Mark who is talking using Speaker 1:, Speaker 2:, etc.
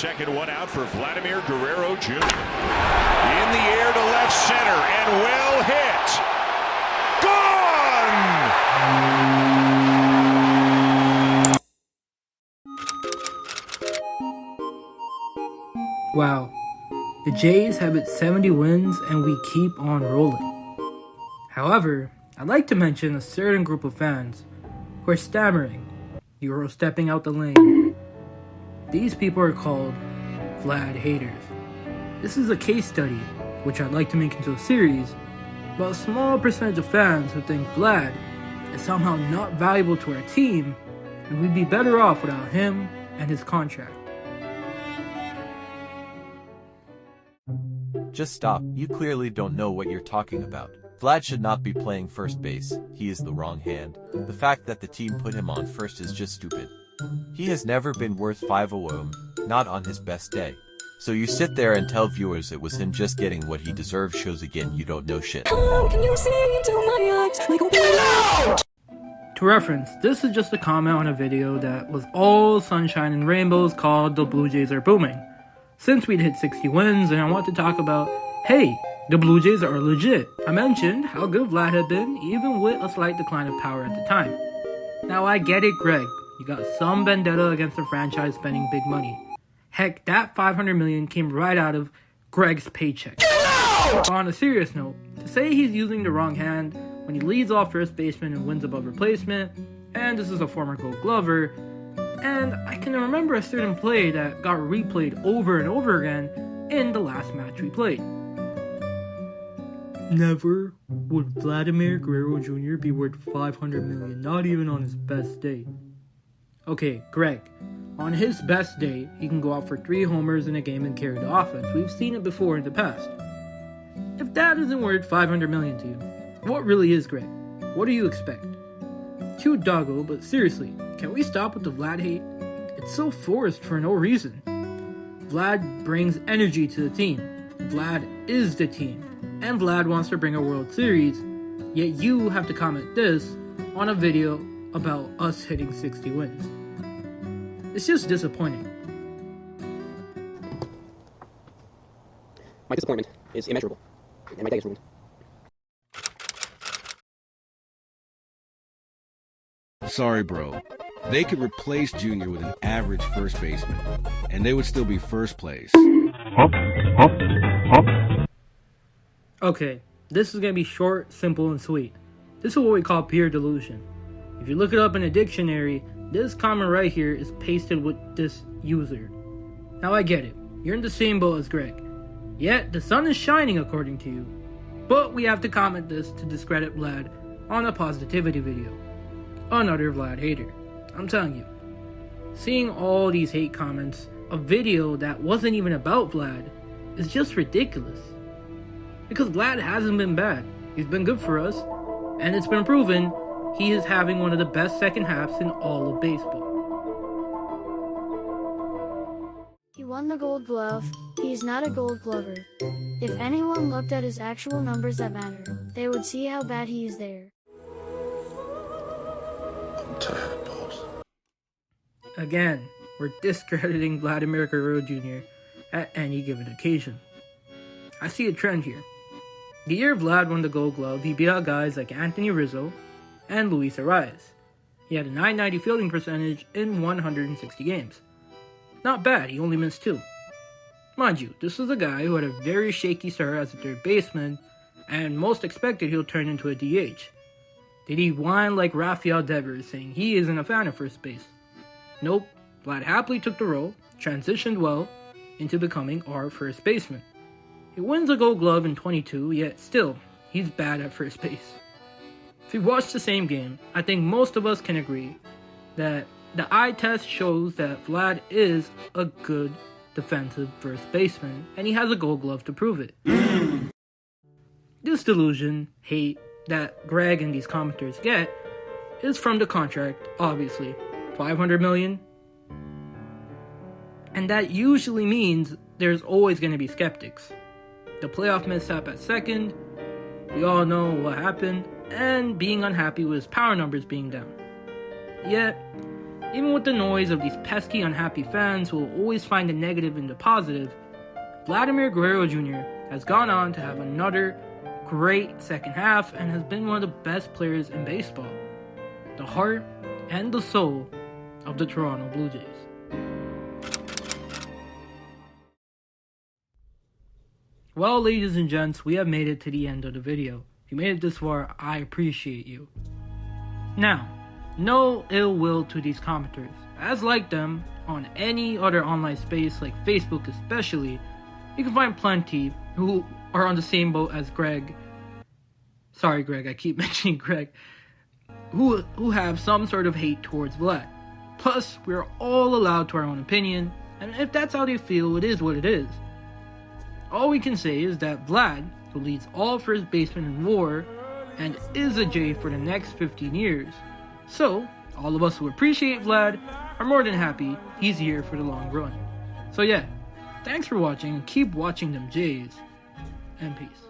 Speaker 1: second one out for Vladmir Guerrero Jr. In the air to left center and well hit. Gone!
Speaker 2: Wow, the Jays have its 70 wins and we keep on rolling. However, I'd like to mention a certain group of fans who are stammering, Euro-stepping out the lane. These people are called Vlad haters. This is a case study, which I'd like to make into a series, about a small percentage of fans who think Vlad is somehow not valuable to our team and we'd be better off without him and his contract.
Speaker 3: Just stop, you clearly don't know what you're talking about. Vlad should not be playing first base, he is the wrong hand. The fact that the team put him on first is just stupid. He has never been worth 5 OM, not on his best day. So you sit there and tell viewers it was him just getting what he deserved shows again you don't know shit.
Speaker 4: Can you see into my eyes like a
Speaker 2: To reference, this is just a comment on a video that was all sunshine and rainbows called The Blue Jays Are Booming. Since we'd hit 60 wins and I want to talk about, hey, the Blue Jays are legit. I mentioned how good Vlad had been, even with a slight decline of power at the time. Now I get it, Greg. You got some vendetta against the franchise spending big money. Heck, that $500 million came right out of Greg's paycheck. But on a serious note, to say he's using the wrong hand when he leads off first baseman and wins above replacement, and this is a former Gold Glover, and I can remember a certain play that got replayed over and over again in the last match we played. Never would Vladmir Guerrero Jr. be worth $500 million, not even on his best day. Okay, Greg, on his best day, he can go out for 3 homers in a game and carry the offense. We've seen it before in the past. If that isn't worth $500 million to you, what really is, Greg? What do you expect? Cute doggo, but seriously, can we stop with the Vlad hate? It's so forced for no reason. Vlad brings energy to the team. Vlad is the team. And Vlad wants to bring a World Series, yet you have to comment this on a video about us hitting 60 wins. It's just disappointing.
Speaker 5: My disappointment is immeasurable, and my day is ruined.
Speaker 6: Sorry, bro. They could replace Junior with an average first baseman, and they would still be first place.
Speaker 2: Okay, this is going to be short, simple, and sweet. This is what we call pure delusion. If you look it up in a dictionary, this comment right here is pasted with this user. Now I get it, you're in the same boat as Greg. Yet, the sun is shining according to you. But we have to comment this to discredit Vlad on a positivity video. Another Vlad hater. I'm telling you, seeing all these hate comments, a video that wasn't even about Vlad, is just ridiculous. Because Vlad hasn't been bad. He's been good for us, and it's been proven he is having one of the best second halves in all of baseball.
Speaker 7: He won the Gold Glove. He's not a Gold Glover. If anyone looked at his actual numbers that matter, they would see how bad he is there.
Speaker 8: I'm tired, boss.
Speaker 2: Again, we're discrediting Vladmir Guerrero Jr. at any given occasion. I see a trend here. The year Vlad won the Gold Glove, he beat out guys like Anthony Rizzo and Luis Arias. He had a .990 fielding percentage in 160 games. Not bad, he only missed 2. Mind you, this was a guy who had a very shaky start as a third baseman, and most expected he'll turn into a DH. Did he whine like Rafael Devers saying he isn't a fan of first base? Nope, Vlad happily took the role, transitioned well into becoming our first baseman. He wins a Gold Glove in 22, yet still, he's bad at first base. If you watch the same game, I think most of us can agree that the eye test shows that Vlad is a good defensive first baseman, and he has a Gold Glove to prove it. This delusion, hate, that Greg and these commenters get is from the contract, obviously. $500 million. And that usually means there's always going to be skeptics. The playoff mishap at second, we all know what happened, and being unhappy with his power numbers being down. Yet, Even with the noise of these pesky unhappy fans who will always find the negative in the positive, Vladmir Guerrero Jr. has gone on to have another great second half and has been one of the best players in baseball. The heart and the soul of the Toronto Blue Jays. Well, ladies and gents, we have made it to the end of the video. If you made it this far, I appreciate you. Now, no ill will to these commenters, as like them, on any other online space like Facebook especially, you can find plenty who are on the same boat as Greg. Sorry Greg, I keep mentioning Greg. Who have some sort of hate towards Vlad. Plus, we're all allowed to our own opinion, and if that's how they feel, it is what it is. All we can say is that Vlad, who leads all first basemen in WAR, and is a J for the next 15 years. So, all of us who appreciate Vlad are more than happy he's here for the long run. So yeah, thanks for watching, and keep watching them Jays, and peace.